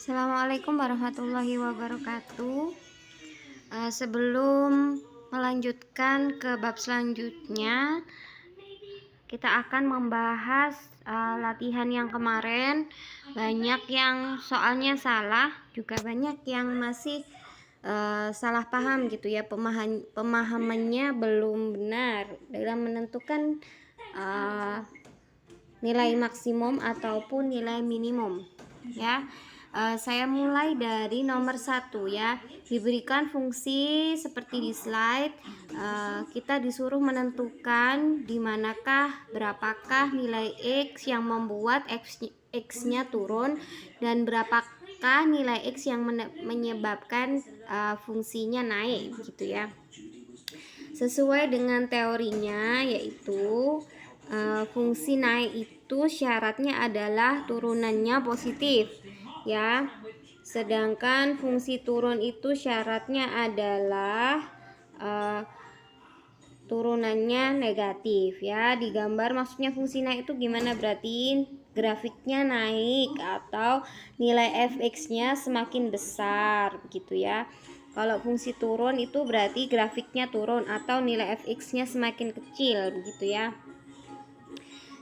Assalamualaikum warahmatullahi wabarakatuh. Sebelum melanjutkan ke bab selanjutnya, kita akan membahas latihan yang kemarin. Banyak yang soalnya salah, juga banyak yang masih salah paham gitu ya, pemahamannya belum benar dalam menentukan nilai maksimum ataupun nilai minimum ya. Saya mulai dari nomor 1 ya. Diberikan fungsi seperti di slide, kita disuruh menentukan di manakah berapakah nilai X yang membuat X-nya turun dan berapakah nilai X yang menyebabkan fungsinya naik gitu ya. Sesuai dengan teorinya, yaitu fungsi naik itu syaratnya adalah turunannya positif ya, sedangkan fungsi turun itu syaratnya adalah turunannya negatif ya. Digambar maksudnya fungsi naik itu gimana, berarti grafiknya naik atau nilai fx-nya semakin besar begitu ya. Kalau fungsi turun itu berarti grafiknya turun atau nilai fx-nya semakin kecil begitu ya.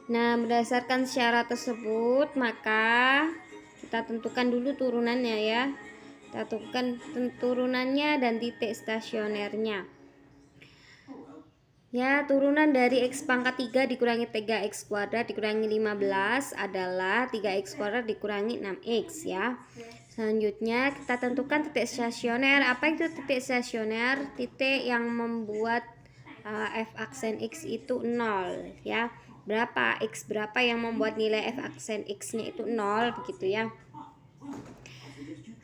Nah, berdasarkan syarat tersebut maka kita tentukan dulu turunannya ya. Kita tentukan turunannya dan titik stasionernya. Ya, turunan dari X pangkat 3 dikurangi 3X kuadrat dikurangi 15 adalah 3X kuadrat dikurangi 6X ya. Selanjutnya kita tentukan titik stasioner. Apa itu titik stasioner? Titik yang membuat f aksen X itu 0 ya. Berapa X berapa yang membuat nilai f aksen X-nya itu 0 begitu ya.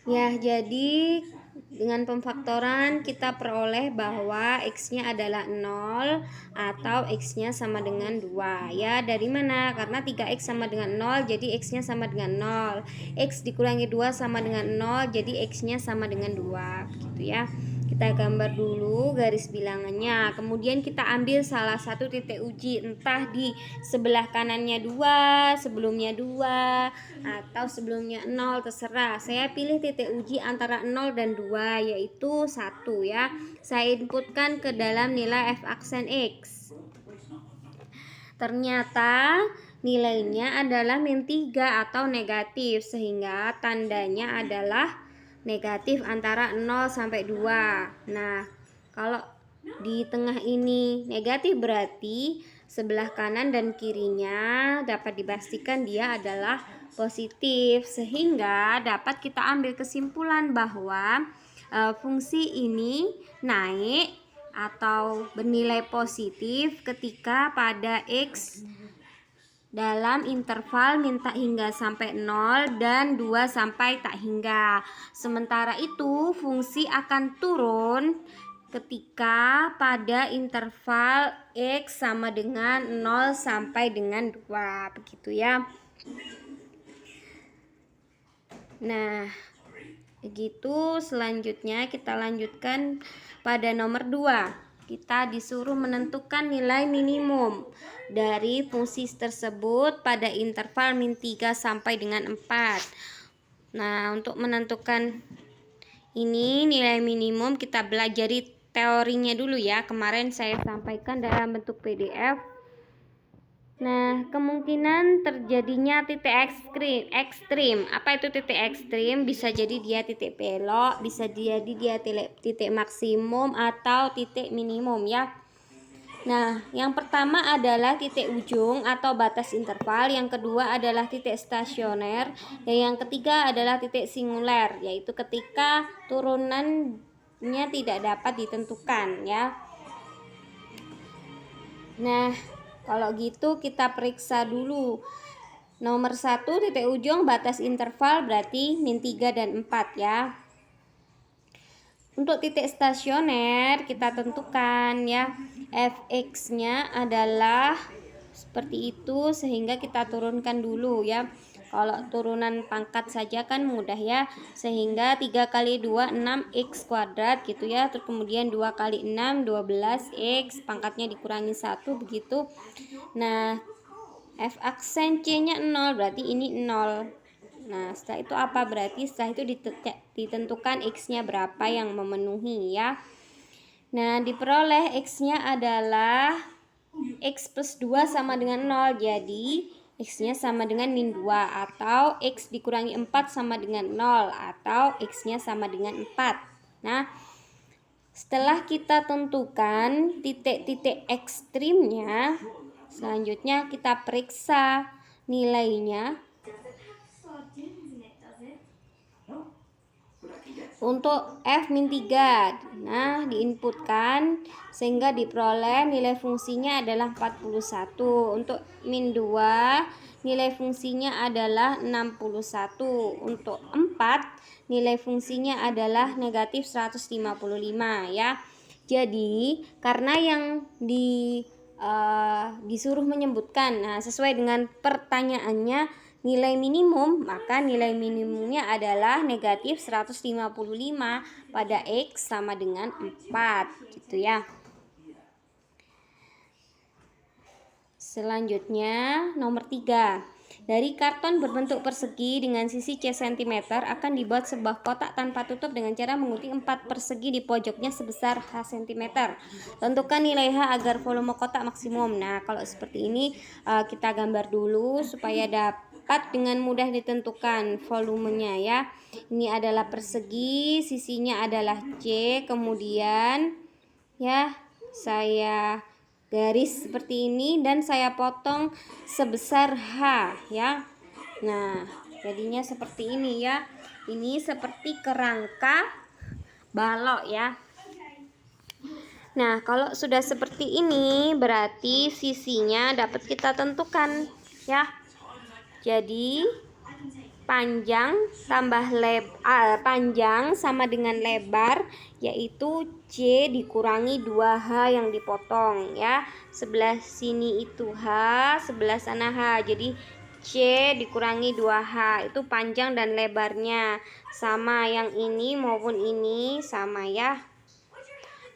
Ya, jadi dengan pemfaktoran kita peroleh bahwa X-nya adalah 0 atau X-nya sama dengan 2 ya. Dari mana? Karena 3X sama dengan 0, jadi X-nya sama dengan 0. X dikurangi 2 sama dengan 0, jadi X-nya sama dengan 2 begitu ya. Kita gambar dulu garis bilangannya, kemudian kita ambil salah satu titik uji, entah di sebelah kanannya 2, sebelumnya 2, atau sebelumnya 0, terserah. Saya pilih titik uji antara 0 dan 2, yaitu 1 ya. Saya inputkan ke dalam nilai f aksen X. Ternyata nilainya adalah min 3 atau negatif, sehingga tandanya adalah negatif antara 0 sampai 2. Nah, kalau di tengah ini negatif berarti sebelah kanan dan kirinya dapat dipastikan dia adalah positif, sehingga dapat kita ambil kesimpulan bahwa fungsi ini naik atau bernilai positif ketika pada X dalam interval min tak hingga sampai 0 dan 2 sampai tak hingga. Sementara itu fungsi akan turun ketika pada interval X sama dengan 0 sampai dengan 2 begitu ya. Nah, begitu. Selanjutnya kita lanjutkan pada nomor 2. Kita disuruh menentukan nilai minimum dari fungsi tersebut pada interval min 3 sampai dengan 4. Nah, untuk menentukan ini nilai minimum kita belajari teorinya dulu ya. Kemarin saya sampaikan dalam bentuk PDF. Nah, kemungkinan terjadinya titik ekstrim. Apa itu titik ekstrim? Bisa jadi dia titik belok, bisa jadi dia titik maksimum atau titik minimum ya. Nah, yang pertama adalah titik ujung atau batas interval, yang kedua adalah titik stasioner, dan yang ketiga adalah titik singuler, yaitu ketika turunannya tidak dapat ditentukan ya. Nah, kalau gitu kita periksa dulu. Nomor 1 titik ujung batas interval berarti min 3 dan 4 ya. Untuk titik stasioner kita tentukan ya, fx-nya adalah seperti itu, sehingga kita turunkan dulu ya. Kalau turunan pangkat saja kan mudah ya, sehingga 3 kali 2 6x kuadrat gitu ya. Terus kemudian 2 kali 6 12x, pangkatnya dikurangi 1 begitu. Nah, f aksen C nya 0 berarti ini 0. Nah, setelah itu apa? Berarti setelah itu ditentukan X-nya berapa yang memenuhi ya. Nah, diperoleh X-nya adalah X plus 2 sama dengan 0. Jadi, X-nya sama dengan min 2. Atau X dikurangi 4 sama dengan 0. Atau X-nya sama dengan 4. Nah, setelah kita tentukan titik-titik ekstrimnya, selanjutnya kita periksa nilainya untuk F-3. Nah, diinputkan sehingga diperoleh nilai fungsinya adalah 41. Untuk min 2, nilai fungsinya adalah 61. Untuk 4, nilai fungsinya adalah negatif 155 ya. Jadi, karena yang disuruh menyebutkan, nah sesuai dengan pertanyaannya, nilai minimum, maka nilai minimumnya adalah negatif 155 pada X sama dengan 4 gitu ya. Selanjutnya nomor 3. Dari karton berbentuk persegi dengan sisi C cm akan dibuat sebuah kotak tanpa tutup dengan cara menggunting 4 persegi di pojoknya sebesar H cm. Tentukan nilai H agar volume kotak maksimum. Nah, kalau seperti ini kita gambar dulu supaya dapat dengan mudah ditentukan volumenya ya. Ini adalah persegi, sisinya adalah C, kemudian ya saya garis seperti ini dan saya potong sebesar H ya. Nah, jadinya seperti ini ya. Ini seperti kerangka balok ya. Nah, kalau sudah seperti ini berarti sisinya dapat kita tentukan ya. Jadi panjang tambah panjang sama dengan lebar, yaitu C dikurangi 2H yang dipotong ya. Sebelah sini itu H, sebelah sana H. Jadi C dikurangi 2H itu panjang dan lebarnya. Sama yang ini maupun ini sama ya.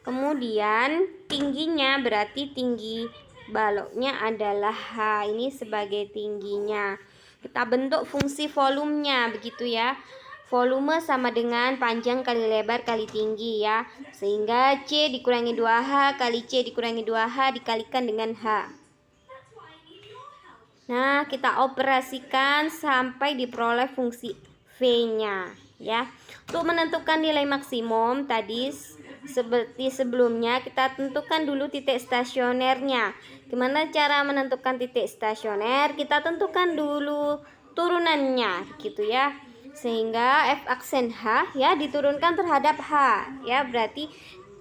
Kemudian tingginya berarti tinggi baloknya adalah H. Ini sebagai tingginya. Kita bentuk fungsi volumenya begitu ya. Volume sama dengan panjang kali lebar kali tinggi ya. Sehingga C dikurangi 2H kali C dikurangi 2H dikalikan dengan H. Nah, kita operasikan sampai diperoleh fungsi V-nya ya. Untuk menentukan nilai maksimum tadi seperti sebelumnya, kita tentukan dulu titik stasionernya. Gimana cara menentukan titik stasioner? Kita tentukan dulu turunannya gitu ya. Sehingga F aksen H ya diturunkan terhadap H ya. Berarti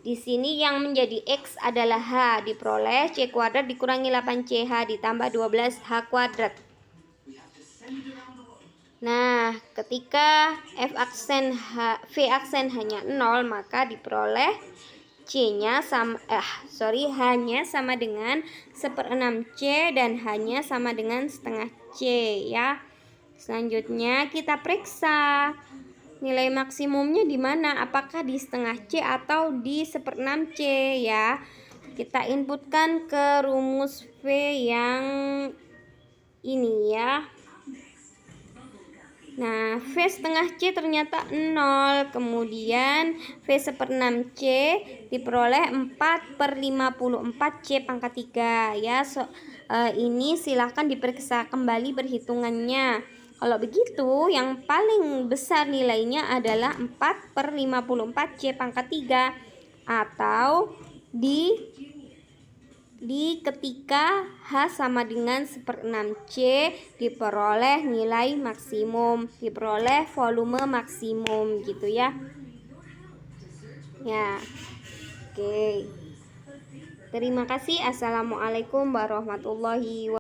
di sini yang menjadi X adalah H, diperoleh C kuadrat dikurangi 8CH ditambah 12H kuadrat. Nah, ketika V aksen hanya 0, maka diperoleh C-nya H-nya sama dengan 1/6C dan H-nya sama dengan setengah C ya. Selanjutnya kita periksa nilai maksimumnya di mana, apakah di setengah C atau di 1/6C ya. Kita inputkan ke rumus V yang ini ya. Nah, V setengah C ternyata 0. Kemudian V 1/6C diperoleh 4/54C pangkat 3 ya. Ini silahkan diperiksa kembali perhitungannya. Kalau begitu, yang paling besar nilainya adalah 4/54C pangkat 3. Atau di ketika H sama dengan 1/6C diperoleh nilai maksimum, diperoleh volume maksimum gitu ya. Ya. Oke. Terima kasih. Assalamualaikum warahmatullahi wabarakatuh.